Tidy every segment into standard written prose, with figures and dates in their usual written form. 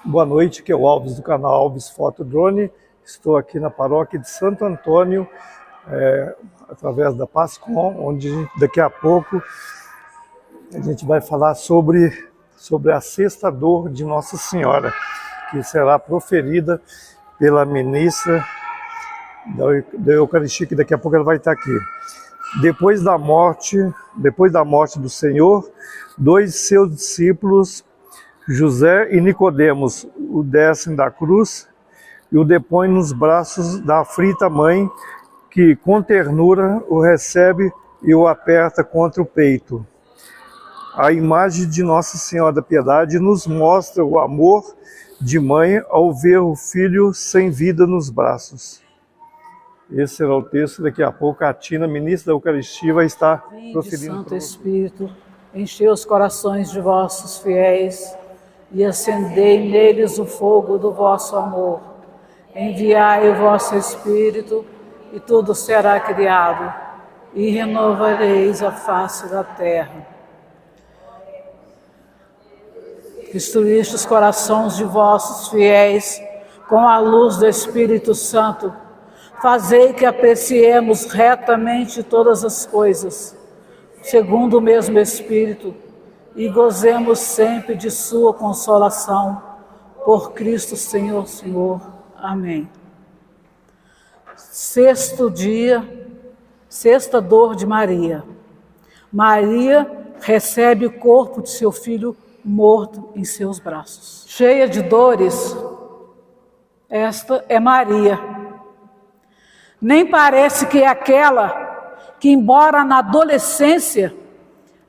Boa noite, que é o Alves do canal Alves Foto Drone. Estou aqui na paróquia de Santo Antônio, através da Pascom, onde daqui a pouco a gente vai falar sobre a sexta dor de Nossa Senhora, que será proferida pela ministra da Eucaristia, que daqui a pouco ela vai estar aqui. Depois da morte do Senhor, dois de seus discípulos, José e Nicodemos, o descem da cruz e o depõem nos braços da aflita mãe, que com ternura o recebe e o aperta contra o peito. A imagem de Nossa Senhora da Piedade nos mostra o amor de mãe ao ver o filho sem vida nos braços. Esse será o texto. Daqui a pouco a Tina, ministra da Eucaristia, vai estar proferindo. Santo Espírito, enchei os corações de vossos fiéis e acendei neles o fogo do vosso amor. Enviai o vosso Espírito e tudo será criado, e renovareis a face da terra. Instruíste os corações de vossos fiéis com a luz do Espírito Santo. Fazei que apreciemos retamente todas as coisas, segundo o mesmo Espírito, e gozemos sempre de sua consolação. Por Cristo Senhor. Amém. Sexto dia, sexta dor de Maria. Maria recebe o corpo de seu filho morto em seus braços. Cheia de dores, esta é Maria. Nem parece que é aquela que, embora na adolescência,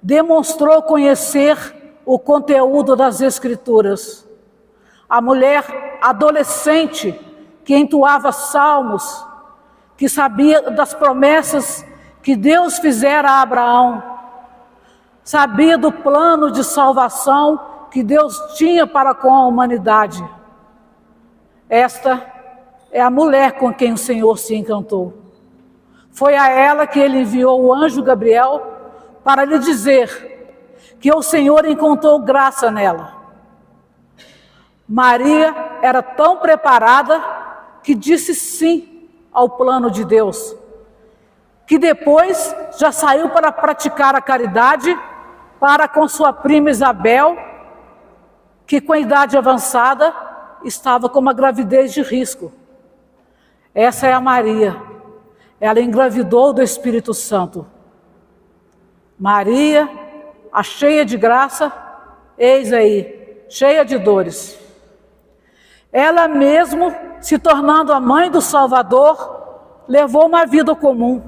demonstrou conhecer o conteúdo das Escrituras. A mulher adolescente que entoava salmos, que sabia das promessas que Deus fizera a Abraão, sabia do plano de salvação que Deus tinha para com a humanidade. Esta é a mulher com quem o Senhor se encantou. Foi a ela que ele enviou o anjo Gabriel para lhe dizer que o Senhor encontrou graça nela. Maria era tão preparada que disse sim ao plano de Deus, que depois já saiu para praticar a caridade para com sua prima Isabel, que com idade avançada estava com uma gravidez de risco. Essa é a Maria. Ela engravidou do Espírito Santo. Maria, a cheia de graça, eis aí, cheia de dores. Ela mesmo, se tornando a mãe do Salvador, levou uma vida comum.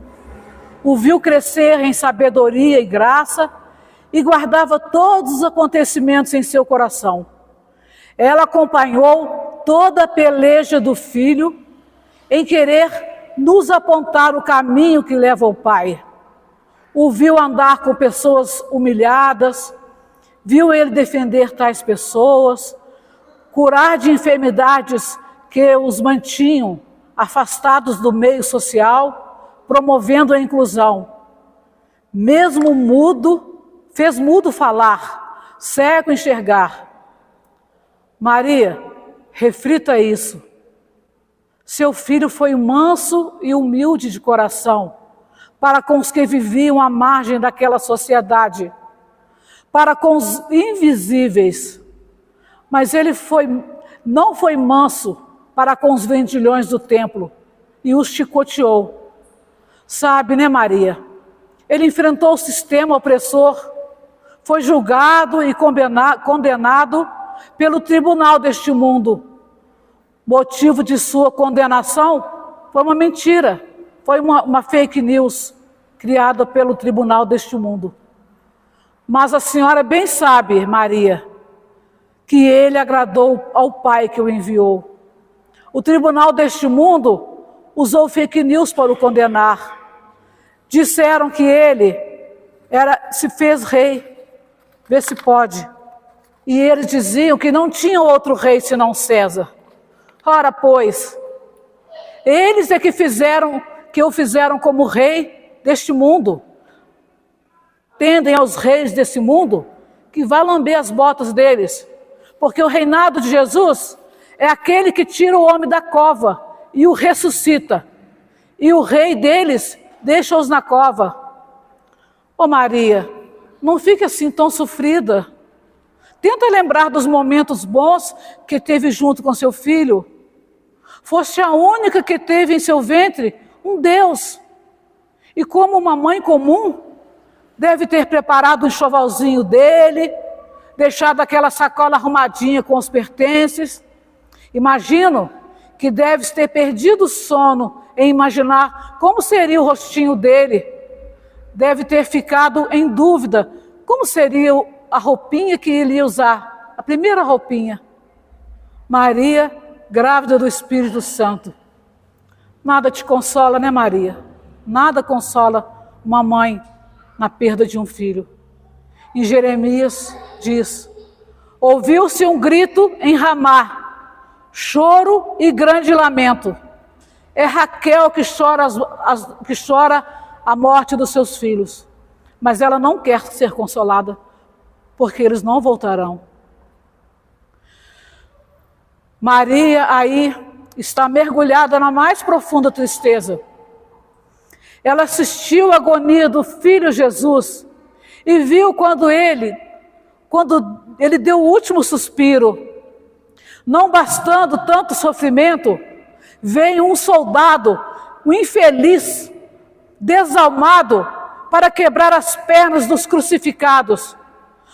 O viu crescer em sabedoria e graça e guardava todos os acontecimentos em seu coração. Ela acompanhou toda a peleja do Filho em querer nos apontar o caminho que leva ao Pai. O viu andar com pessoas humilhadas, viu ele defender tais pessoas, curar de enfermidades que os mantinham afastados do meio social, promovendo a inclusão. Mesmo mudo, fez mudo falar, cego enxergar. Maria, reflita isso. Seu filho foi manso e humilde de coração para com os que viviam à margem daquela sociedade, para com os invisíveis. Mas ele não foi manso para com os vendilhões do templo e os chicoteou. Sabe, né, Maria? Ele enfrentou o sistema opressor, foi julgado e condenado pelo tribunal deste mundo. Motivo de sua condenação foi uma mentira, foi uma fake news criada pelo tribunal deste mundo. Mas a senhora bem sabe, Maria, que ele agradou ao Pai que o enviou. O tribunal deste mundo usou fake news para o condenar. Disseram que ele se fez rei, vê se pode. E eles diziam que não tinha outro rei senão César. Ora, pois, eles é que o fizeram como rei deste mundo. Tendem aos reis desse mundo que vai lamber as botas deles, porque o reinado de Jesus é aquele que tira o homem da cova e o ressuscita. E o rei deles deixa-os na cova. Ô Maria, não fique assim tão sofrida. Tenta lembrar dos momentos bons que teve junto com seu filho. Foste a única que teve em seu ventre um Deus. E como uma mãe comum, deve ter preparado o enxovalzinho dele, deixado aquela sacola arrumadinha com os pertences. Imagino que deves ter perdido o sono em imaginar como seria o rostinho dele. Deve ter ficado em dúvida como seria a roupinha que ele ia usar, a primeira roupinha. Maria, grávida do Espírito Santo. Nada te consola, né, Maria? Nada consola uma mãe na perda de um filho. Em Jeremias diz: ouviu-se um grito em Ramá, choro e grande lamento. É Raquel que chora a morte dos seus filhos, mas ela não quer ser consolada, porque eles não voltarão. Maria aí está mergulhada na mais profunda tristeza. Ela assistiu a agonia do filho Jesus e viu quando ele deu o último suspiro. Não bastando tanto sofrimento, veio um soldado, um infeliz, desalmado, para quebrar as pernas dos crucificados.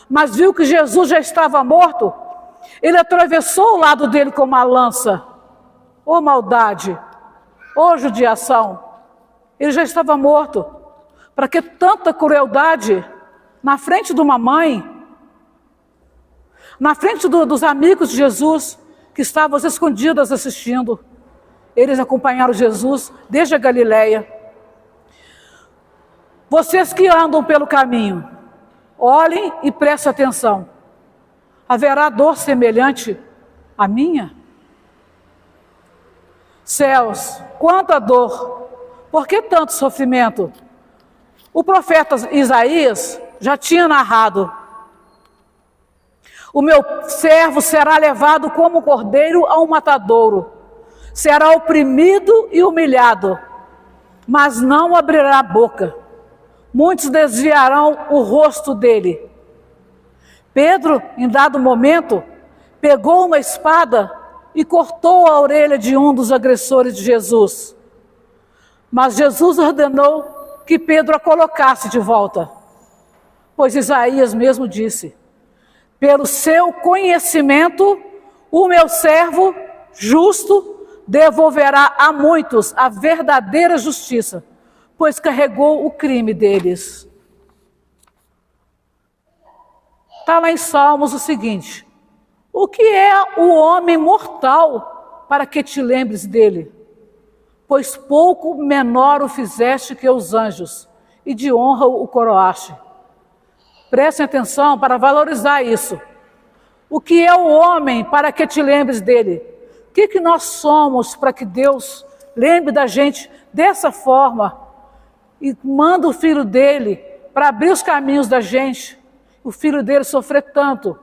Mas viu que Jesus já estava morto. Ele atravessou o lado dele com uma lança. Ô maldade, ô judiação. Ele já estava morto. Para que tanta crueldade na frente de uma mãe? Na frente dos amigos de Jesus, que estavam escondidos assistindo. Eles acompanharam Jesus desde a Galileia. Vocês que andam pelo caminho, olhem e prestem atenção. Haverá dor semelhante à minha? Céus, quanta dor! Por que tanto sofrimento? O profeta Isaías já tinha narrado: o meu servo será levado como cordeiro a um matadouro, será oprimido e humilhado, mas não abrirá a boca. Muitos desviarão o rosto dele. Pedro, em dado momento, pegou uma espada e cortou a orelha de um dos agressores de Jesus. Mas Jesus ordenou que Pedro a colocasse de volta, pois Isaías mesmo disse: pelo seu conhecimento, o meu servo justo devolverá a muitos a verdadeira justiça, pois carregou o crime deles. Está lá em Salmos o seguinte: o que é o homem mortal para que te lembres dele? Pois pouco menor o fizeste que os anjos, e de honra o coroaste. Prestem atenção para valorizar isso. O que é o homem para que te lembres dele? O que nós somos para que Deus lembre da gente dessa forma? E manda o filho dele para abrir os caminhos da gente. O filho dele sofreu tanto.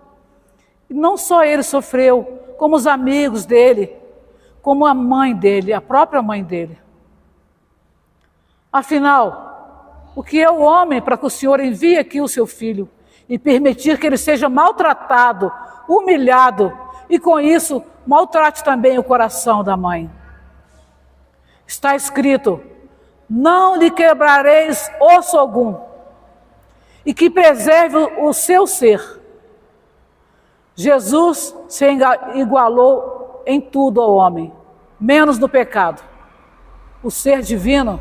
E não só ele sofreu, como os amigos dele, como a mãe dele, a própria mãe dele. Afinal, o que é o homem para que o Senhor envie aqui o seu filho e permitir que ele seja maltratado, humilhado e com isso maltrate também o coração da mãe? Está escrito: não lhe quebrareis osso algum, e que preserve o seu ser. Jesus se igualou em tudo ao homem, menos no pecado. O ser divino,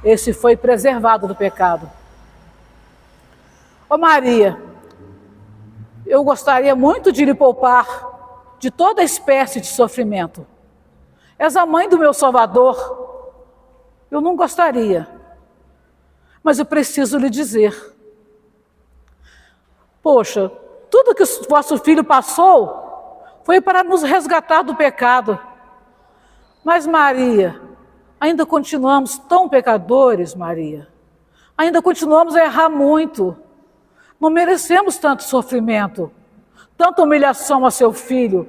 esse foi preservado do pecado. Ô Maria, eu gostaria muito de lhe poupar de toda espécie de sofrimento. És a mãe do meu Salvador. Eu não gostaria, mas eu preciso lhe dizer. Poxa, tudo que o vosso filho passou foi para nos resgatar do pecado. Mas Maria, ainda continuamos tão pecadores, Maria. Ainda continuamos a errar muito. Não merecemos tanto sofrimento. tanta humilhação a seu Filho,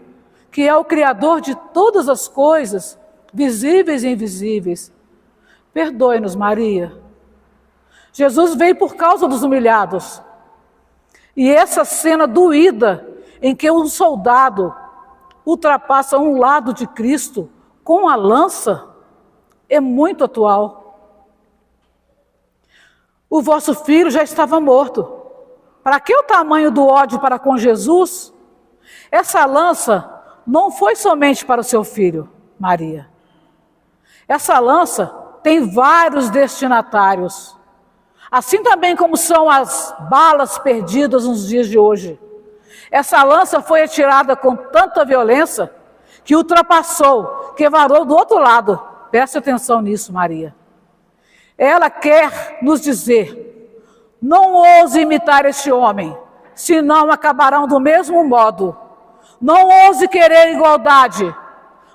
que é o Criador de todas as coisas, visíveis e invisíveis. Perdoe-nos, Maria. Jesus veio por causa dos humilhados. E essa cena doída, em que um soldado ultrapassa um lado de Cristo com a lança, é muito atual. O vosso filho já estava morto. Para que o tamanho do ódio para com Jesus? Essa lança não foi somente para o seu filho, Maria. Essa lança tem vários destinatários. Assim também como são as balas perdidas nos dias de hoje. Essa lança foi atirada com tanta violência que ultrapassou, que varou do outro lado. Preste atenção nisso, Maria. Ela quer nos dizer: não ouse imitar este homem, senão acabarão do mesmo modo. Não ouse querer igualdade.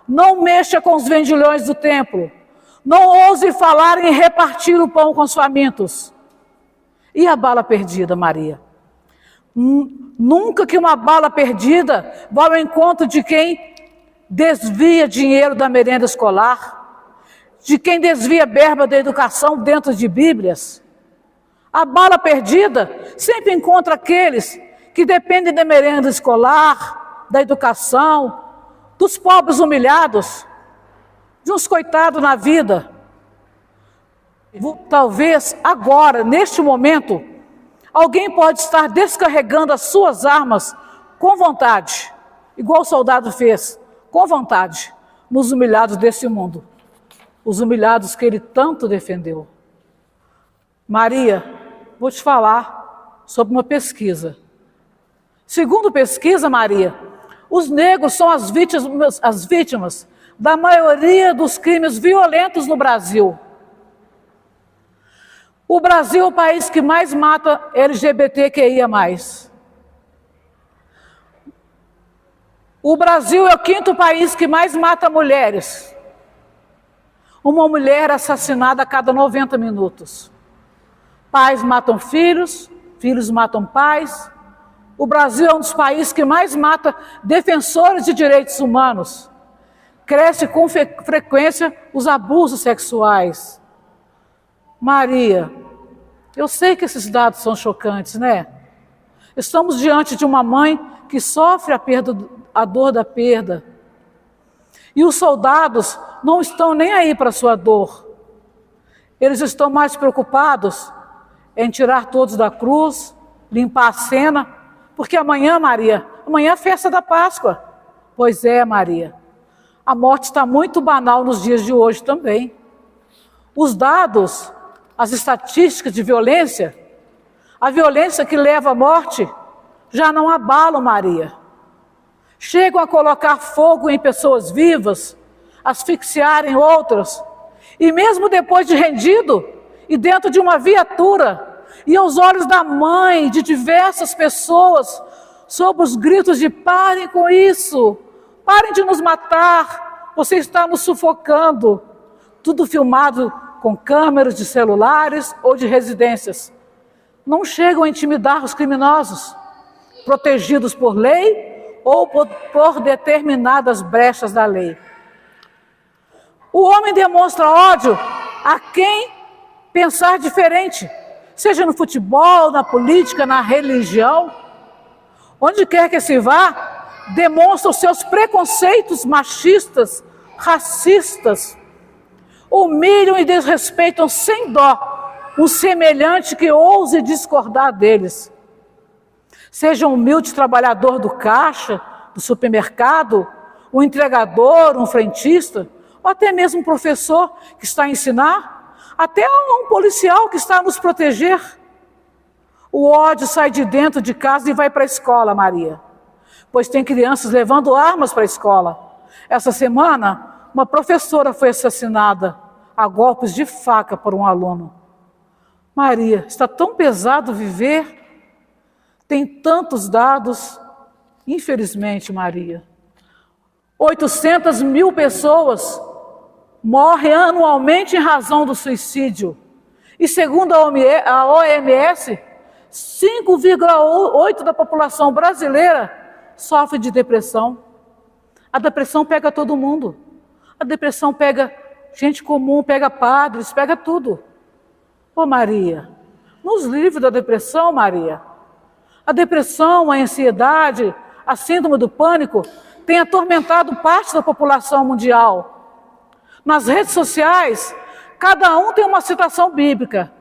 Não mexa com os vendilhões do templo. Não ouse falar em repartir o pão com os famintos. E a bala perdida, Maria? Nunca que uma bala perdida vá ao encontro de quem desvia dinheiro da merenda escolar, de quem desvia verba da educação dentro de Bíblias. A bala perdida sempre encontra aqueles que dependem da merenda escolar, da educação, dos pobres humilhados, de uns coitados na vida. Talvez agora, neste momento, alguém pode estar descarregando as suas armas com vontade, igual o soldado fez, com vontade, nos humilhados desse mundo, os humilhados que ele tanto defendeu. Maria, vou te falar sobre uma pesquisa. Segundo pesquisa, Maria, os negros são as vítimas da maioria dos crimes violentos no Brasil. O Brasil é o país que mais mata LGBTQIA+. O Brasil é o 5º país que mais mata mulheres. Uma mulher assassinada a cada 90 minutos. Pais matam filhos, filhos matam pais. O Brasil é um dos países que mais mata defensores de direitos humanos. Cresce com frequência os abusos sexuais. Maria, eu sei que esses dados são chocantes, né? Estamos diante de uma mãe que sofre a dor da perda. E os soldados não estão nem aí para a sua dor. Eles estão mais preocupados em tirar todos da cruz, limpar a cena, porque amanhã, Maria, amanhã é a festa da Páscoa. Pois é, Maria, a morte está muito banal nos dias de hoje também. Os dados, as estatísticas de violência, a violência que leva à morte, já não abalam, Maria. Chegam a colocar fogo em pessoas vivas, asfixiarem outras, e mesmo depois de rendido, e dentro de uma viatura, e aos olhos da mãe, de diversas pessoas, sob os gritos de: parem com isso, parem de nos matar, você está nos sufocando. Tudo filmado com câmeras de celulares ou de residências. Não chegam a intimidar os criminosos, protegidos por lei ou por determinadas brechas da lei. O homem demonstra ódio a quem pensar diferente, seja no futebol, na política, na religião. Onde quer que se vá, demonstra os seus preconceitos machistas, racistas. Humilham e desrespeitam sem dó um semelhante que ouse discordar deles. Seja um humilde trabalhador do caixa, do supermercado, um entregador, um frentista, ou até mesmo um professor que está a ensinar, até um policial que está a nos proteger. O ódio sai de dentro de casa e vai para a escola, Maria, pois tem crianças levando armas para a escola. Essa semana, uma professora foi assassinada a golpes de faca por um aluno. Maria, está tão pesado viver, tem tantos dados, infelizmente, Maria. 800 mil pessoas morrem anualmente em razão do suicídio. E segundo a OMS, 5,8% da população brasileira sofre de depressão. A depressão pega todo mundo. A depressão pega gente comum, pega padres, pega tudo. Ô Maria, nos livre da depressão, Maria. A depressão, a ansiedade, a síndrome do pânico tem atormentado parte da população mundial. Nas redes sociais, cada um tem uma citação bíblica.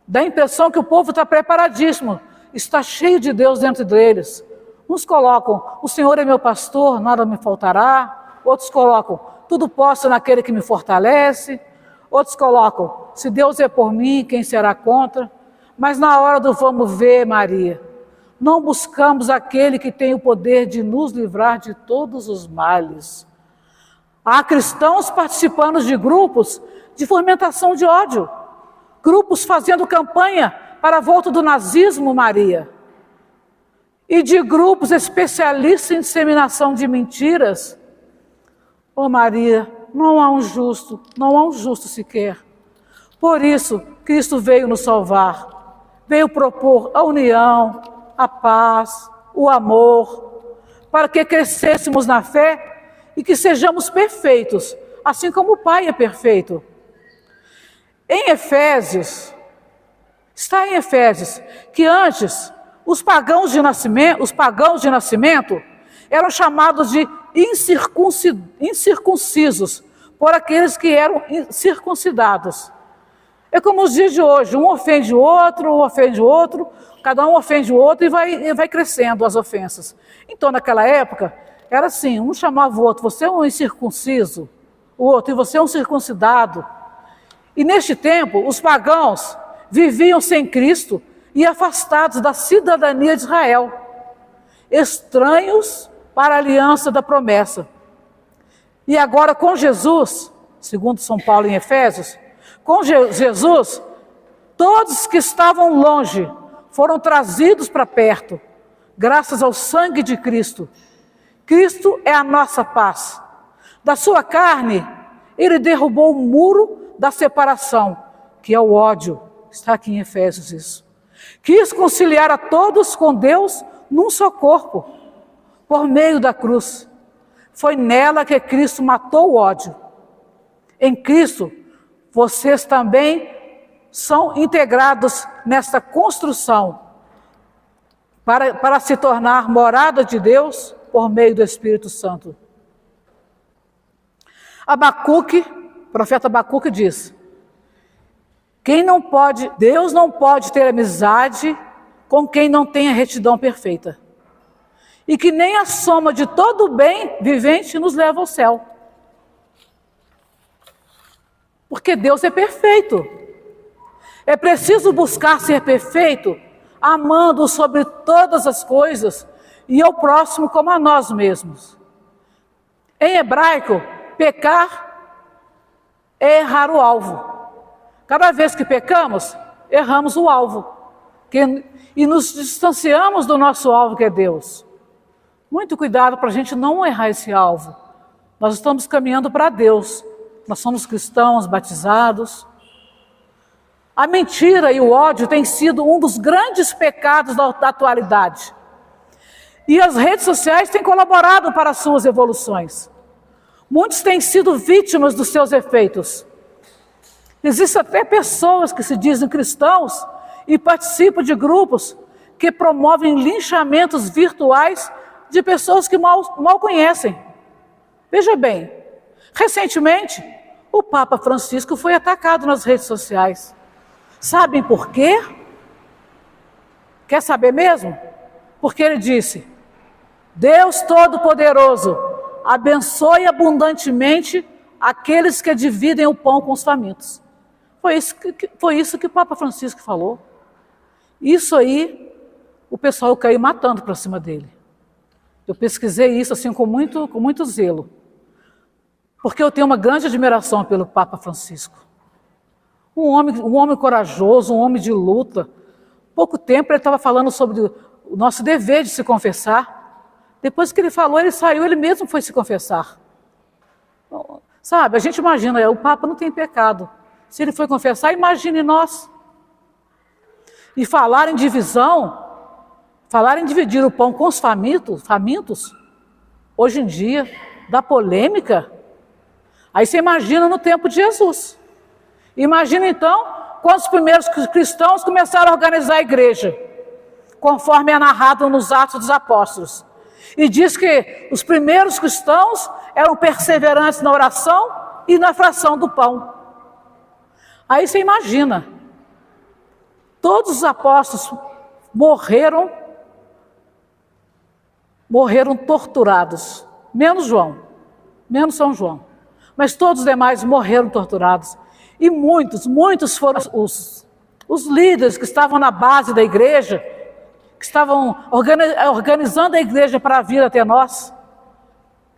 Dá a impressão que o povo está preparadíssimo, está cheio de Deus dentro deles. Uns colocam, o Senhor é meu pastor, nada me faltará. Outros colocam, tudo posso naquele que me fortalece. Outros colocam, se Deus é por mim, quem será contra? Mas na hora do vamos ver, Maria, não buscamos aquele que tem o poder de nos livrar de todos os males. Há cristãos participando de grupos de fomentação de ódio, grupos fazendo campanha para a volta do nazismo, Maria, e de grupos especialistas em disseminação de mentiras. Ô Maria, não há um justo sequer. Por isso, Cristo veio nos salvar, veio propor a união, a paz, o amor, para que crescêssemos na fé e que sejamos perfeitos, assim como o Pai é perfeito. Em Efésios, está em Efésios, que antes os pagãos de nascimento eram chamados de incircuncisos por aqueles que eram circuncidados. É como os dias de hoje, um ofende o outro, cada um ofende o outro e vai crescendo as ofensas. Então, naquela época, era assim, um chamava o outro, você é um incircunciso, o outro, e você é um circuncidado. E neste tempo, os pagãos viviam sem Cristo e afastados da cidadania de Israel, estranhos para a aliança da promessa. E agora com Jesus, segundo São Paulo em Efésios, com Jesus, todos que estavam longe foram trazidos para perto, graças ao sangue de Cristo. Cristo é a nossa paz. Da sua carne, ele derrubou o muro da separação, que é o ódio. Está aqui em Efésios isso. Quis conciliar a todos com Deus num só corpo, por meio da cruz. Foi nela que Cristo matou o ódio. Em Cristo, vocês também são integrados nesta construção para se tornar morada de Deus por meio do Espírito Santo. O profeta Abacuque diz: Deus não pode ter amizade com quem não tem a retidão perfeita. E que nem a soma de todo o bem vivente nos leva ao céu. Porque Deus é perfeito. É preciso buscar ser perfeito, amando sobre todas as coisas e ao próximo como a nós mesmos. Em hebraico, pecar é errar o alvo. Cada vez que pecamos, erramos o alvo. E nos distanciamos do nosso alvo, que é Deus. Muito cuidado para a gente não errar esse alvo. Nós estamos caminhando para Deus. Nós somos cristãos, batizados. A mentira e o ódio têm sido um dos grandes pecados da atualidade. E as redes sociais têm colaborado para as suas evoluções. Muitos têm sido vítimas dos seus efeitos. Existem até pessoas que se dizem cristãos e participam de grupos que promovem linchamentos virtuais de pessoas que mal conhecem. Veja bem, recentemente, o Papa Francisco foi atacado nas redes sociais. Sabem por quê? Quer saber mesmo? Porque ele disse: Deus Todo-Poderoso abençoe abundantemente aqueles que dividem o pão com os famintos. Foi isso que o Papa Francisco falou. Isso aí, o pessoal caiu matando para cima dele. Eu pesquisei isso assim com muito zelo. Porque eu tenho uma grande admiração pelo Papa Francisco. Um homem corajoso, um homem de luta. Pouco tempo ele estava falando sobre o nosso dever de se confessar. Depois que ele falou, ele saiu, ele mesmo foi se confessar. Sabe, a gente imagina, o Papa não tem pecado. Se ele foi confessar, imagine nós. E falar em divisão, Falar em dividir o pão com os famintos, hoje em dia, dá polêmica. Aí você imagina no tempo de Jesus. Imagina então, quando os primeiros cristãos começaram a organizar a igreja, conforme é narrado nos Atos dos Apóstolos. E diz que os primeiros cristãos eram perseverantes na oração e na fração do pão. Aí você imagina, todos os apóstolos morreram torturados, menos João, menos São João. Mas todos os demais morreram torturados. E muitos foram os líderes que estavam na base da igreja, que estavam organizando a igreja para vir até nós.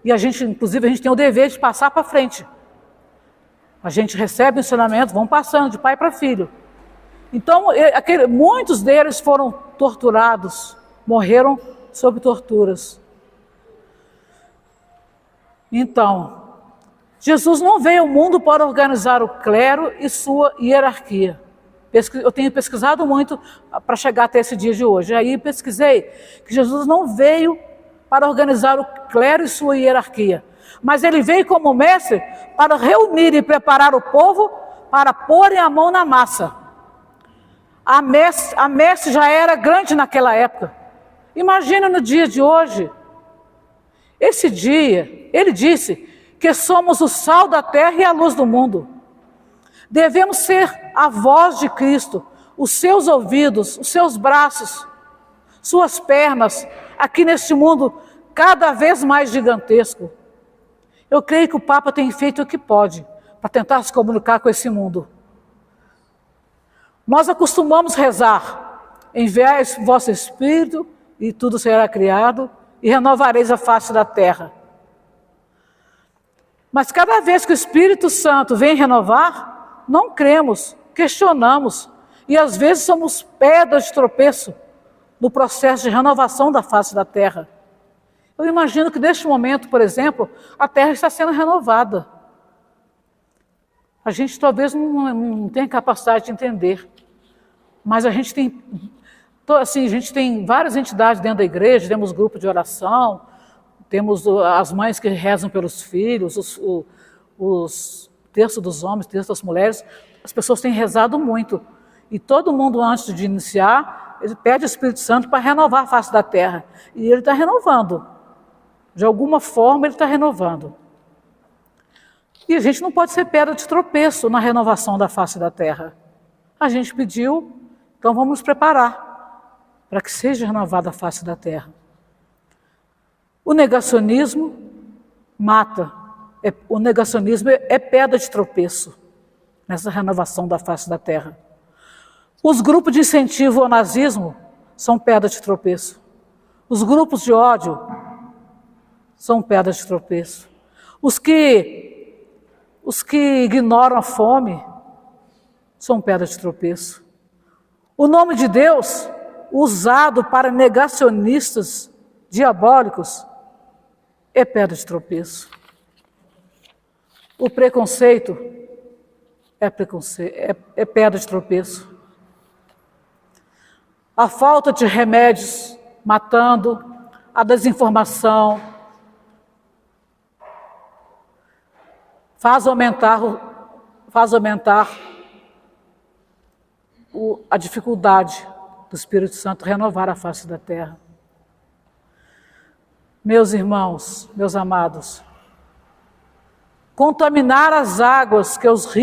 E inclusive, a gente tem o dever de passar para frente. A gente recebe o ensinamento, vão passando de pai para filho. Então, muitos deles foram torturados, morreram sob torturas. Então, Jesus não veio ao mundo para organizar o clero e sua hierarquia. Eu tenho pesquisado muito para chegar até esse dia de hoje. Aí pesquisei que Jesus não veio para organizar o clero e sua hierarquia, mas ele veio como mestre para reunir e preparar o povo para porem a mão na massa. A messe já era grande naquela época. Imagina no dia de hoje. Esse dia, ele disse que somos o sal da terra e a luz do mundo. Devemos ser a voz de Cristo, os seus ouvidos, os seus braços, suas pernas, aqui neste mundo cada vez mais gigantesco. Eu creio que o Papa tem feito o que pode para tentar se comunicar com esse mundo. Nós acostumamos rezar: enviai o vosso Espírito e tudo será criado e renovareis a face da terra. Mas cada vez que o Espírito Santo vem renovar, não cremos, questionamos e às vezes somos pedras de tropeço no processo de renovação da face da terra. Eu imagino que neste momento, por exemplo, a terra está sendo renovada. A gente talvez não tenha capacidade de entender, mas a gente tem várias entidades dentro da igreja, temos grupo de oração, temos as mães que rezam pelos filhos, os terços dos homens, terços das mulheres. As pessoas têm rezado muito. E todo mundo, antes de iniciar, ele pede o Espírito Santo para renovar a face da terra. E ele está renovando. De alguma forma, ele está renovando. E a gente não pode ser pedra de tropeço na renovação da face da terra. A gente pediu, então vamos nos preparar para que seja renovada a face da terra. O negacionismo mata. O negacionismo é pedra de tropeço nessa renovação da face da terra. Os grupos de incentivo ao nazismo são pedra de tropeço. Os grupos de ódio são pedra de tropeço. Os que ignoram a fome são pedra de tropeço. O nome de Deus, usado para negacionistas diabólicos, é pedra de tropeço. O preconceito é pedra de tropeço. A falta de remédios matando, a desinformação faz aumentar a dificuldade do Espírito Santo renovar a face da terra. Meus irmãos, meus amados, contaminar as águas que os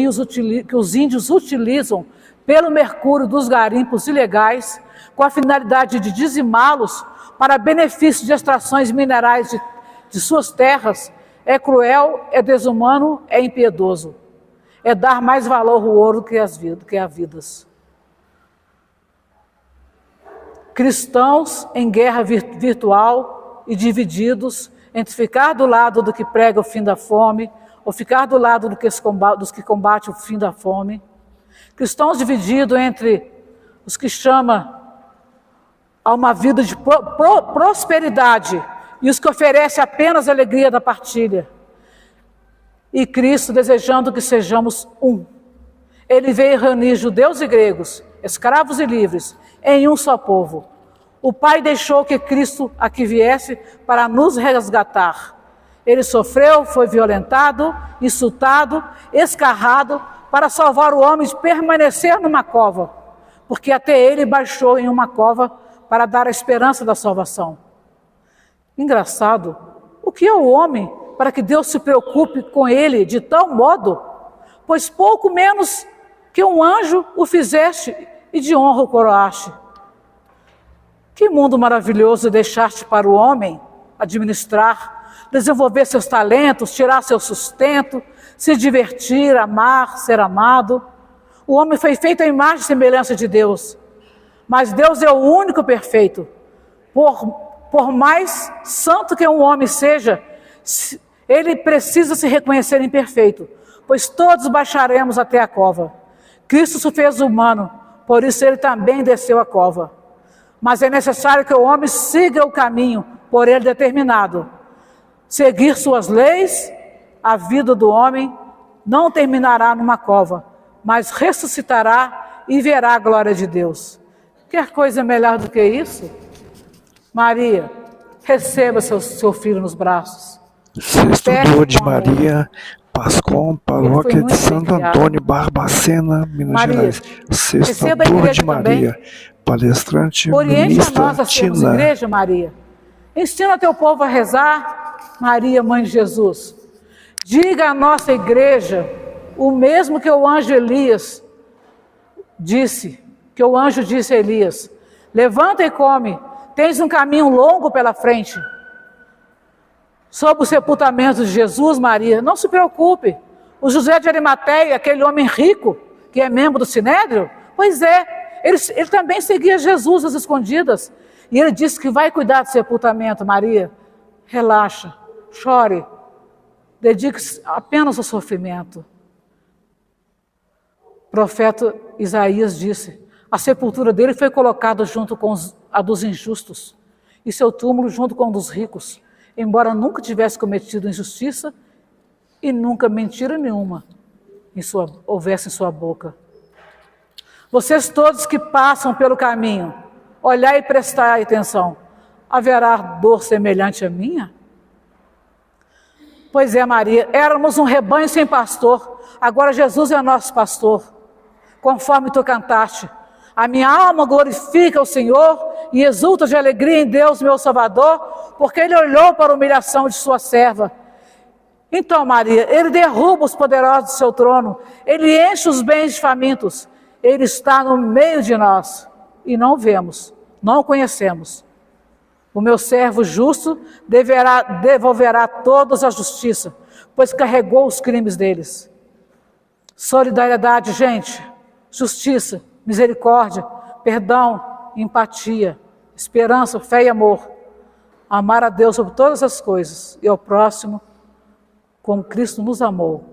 índios utilizam pelo mercúrio dos garimpos ilegais, com a finalidade de dizimá-los para benefício de extrações minerais de suas terras, é cruel, é desumano, é impiedoso. É dar mais valor ao ouro que a vidas. Cristãos em guerra virtual e divididos entre ficar do lado do que prega o fim da fome ou ficar do lado dos que combatem o fim da fome. Cristãos divididos entre os que chamam a uma vida de prosperidade e os que oferecem apenas a alegria da partilha. E Cristo desejando que sejamos um. Ele veio reunir judeus e gregos, escravos e livres, em um só povo. O Pai deixou que Cristo aqui viesse para nos resgatar. Ele sofreu, foi violentado, insultado, escarrado, para salvar o homem de permanecer numa cova, porque até ele baixou em uma cova para dar a esperança da salvação. Engraçado, o que é o homem para que Deus se preocupe com ele de tal modo? Pois pouco menos que um anjo o fizeste e de honra o coroaste. Que mundo maravilhoso deixaste para o homem administrar, desenvolver seus talentos, tirar seu sustento, se divertir, amar, ser amado. O homem foi feito à imagem e semelhança de Deus. Mas Deus é o único perfeito. Por mais santo que um homem seja, ele precisa se reconhecer imperfeito, pois todos baixaremos até a cova. Cristo se fez humano, por isso ele também desceu a cova. Mas é necessário que o homem siga o caminho por ele determinado. Seguir suas leis, a vida do homem não terminará numa cova, mas ressuscitará e verá a glória de Deus. Quer coisa melhor do que isso? Maria, receba seu filho nos braços. Sexto Dor de Maria, Pascom, Paróquia de Santo Antônio, Barbacena, Minas Gerais. Sexto Dor de Maria, palestrante, oriente a nós a sermos Tina. igreja, Maria. Ensina teu povo a rezar, Maria, Mãe de Jesus. Diga à nossa igreja o mesmo que o anjo Elias disse, que o anjo disse a Elias: levanta e come, tens um caminho longo pela frente. Sobre o sepultamento de Jesus, Maria, não se preocupe. O José de Arimateia, aquele homem rico, que é membro do Sinédrio, pois é, ele também seguia Jesus às escondidas. E ele disse que vai cuidar do sepultamento. Maria, relaxa, chore, dedique-se apenas ao sofrimento. O profeta Isaías disse: a sepultura dele foi colocada junto com a dos injustos, e seu túmulo junto com o dos ricos, embora nunca tivesse cometido injustiça e nunca mentira nenhuma houvesse em sua boca. Vocês todos que passam pelo caminho, olhai e prestai atenção, haverá dor semelhante à minha? Pois é, Maria, éramos um rebanho sem pastor, agora Jesus é nosso pastor, conforme tu cantaste. A minha alma glorifica o Senhor e exulta de alegria em Deus, meu Salvador, porque Ele olhou para a humilhação de sua serva. Então, Maria, Ele derruba os poderosos do seu trono, Ele enche os bens de famintos, Ele está no meio de nós e não vemos, não o conhecemos. O meu servo justo devolverá todos a justiça, pois carregou os crimes deles. Solidariedade, gente, justiça, misericórdia, perdão, empatia, esperança, fé e amor. Amar a Deus sobre todas as coisas e ao próximo como Cristo nos amou.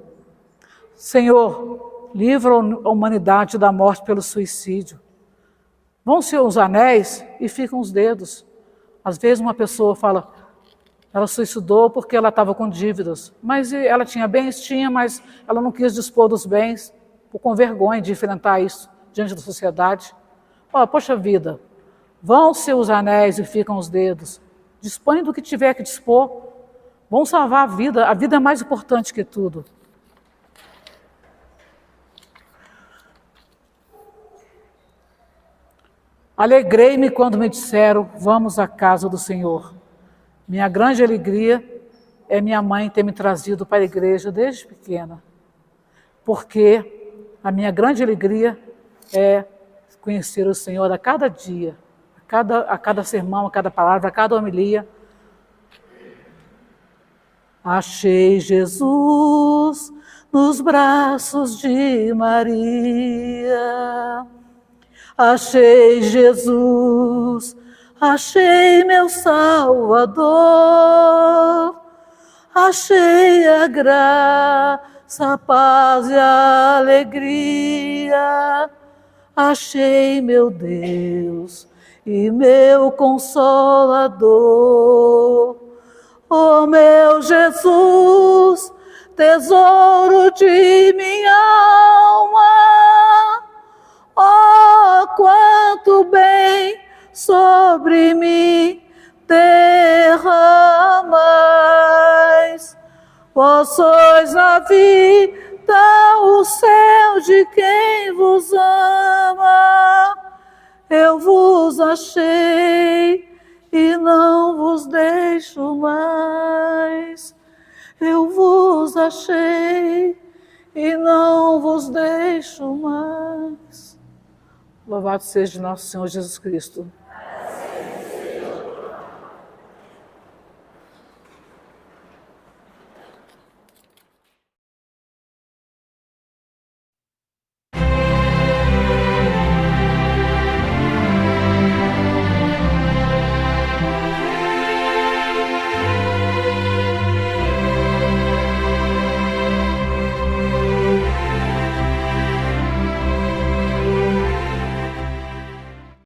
Senhor, livra a humanidade da morte pelo suicídio. Vão-se os anéis e ficam os dedos. Às vezes uma pessoa fala, ela suicidou porque ela estava com dívidas, mas ela tinha bens, tinha, mas ela não quis dispor dos bens, com vergonha de enfrentar isso diante da sociedade. Poxa vida, vão-se os anéis e ficam os dedos. Dispõe do que tiver que dispor. Vão salvar a vida é mais importante que tudo. Alegrei-me quando me disseram, vamos à casa do Senhor. Minha grande alegria é minha mãe ter me trazido para a igreja desde pequena. Porque a minha grande alegria é conhecer o Senhor a cada dia, a cada sermão, a cada palavra, a cada homilia. Achei Jesus nos braços de Maria. Achei Jesus, achei meu Salvador. Achei a graça, a paz e a alegria. Achei meu Deus e meu Consolador. Oh meu Jesus, tesouro de minha alma, oh quanto bem sobre mim derramais. Vós sois a vida, o céu de quem vos ama. Eu vos achei e não vos deixo mais. Eu vos achei e não vos deixo mais. Louvado seja nosso Senhor Jesus Cristo.